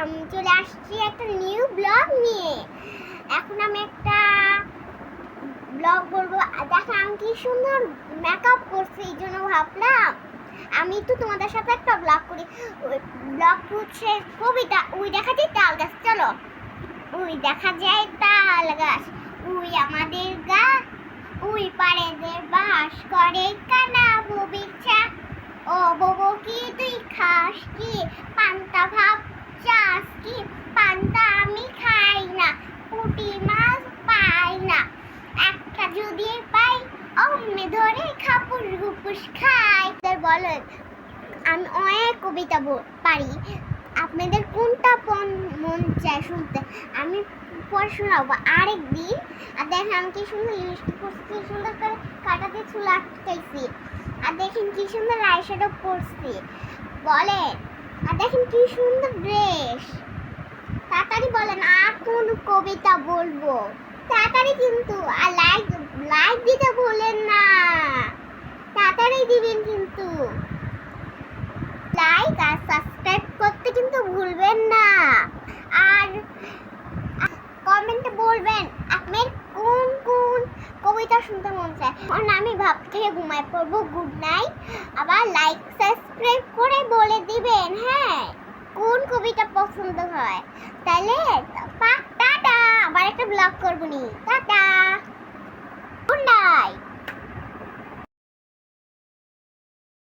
আমি চলে আসছি একটা নিউ ব্লগ নিয়ে। এখন আমি একটা ব্লগ বলবো। দেখো আমি কি সুন্দর মেকআপ করছি, এই জন্য ভাবলাম আমি তো তোমাদের সাথে একটা ব্লগ করি। ব্লগ হচ্ছে কবিতা। ওই দেখা যায় তাল গাছ, চলো ওই দেখা যায় তাল গাছ, ওই আমাদের গা, ওই পারে যে বাস করে কানা ববিচা। ও ববো কি তুই খাস কি, পান্তা ভাব চাস কি, পান্তা আমি খাই না, পুঁটি মাছ পাই না, একটা যদি পাই অমনি ধরে খাপুস গুপুস খাই। বলেন আমি অনেক কবিতা পারি, আপনাদের কোনটা মন চায় শুনতে আমি পরে শোনাবো আরেকদিন। আর দেখেন আমি কি সুন্দর লিপস্টিক করছি, কি সুন্দর করে কাটা দিয়ে চুল আটকাইছি। আর দেখেন কি সুন্দর আইশ্যাডো পরছি বলেন। আর দেখেন কি সুন্দর ড্রেস। তাড়াতাড়ি বলেন আর কোন কবিতা বলবো, তাড়াতাড়ি কিন্তু। আর লাইক দিতে ভুলেন না, তাড়াতাড়ি দিবেন কিন্তু। লাইক আর সাবস্ক্রাইব করতে কিন্তু ভুলবেন না। আর কমেন্টে বলবেন আপনার কোন কোন কবিতা শুনতে মন চায়। আমি ভাব থেকে ঘুমায় পড়বো। Good night. আবার লাইক সাবস্ক্রাইব করে বলে দিবেন হ্যাঁ কোন কবিতা পছন্দ হয়। তাহলে টাটা, আবার একটা ব্লগ করবো নি। Tata, good night.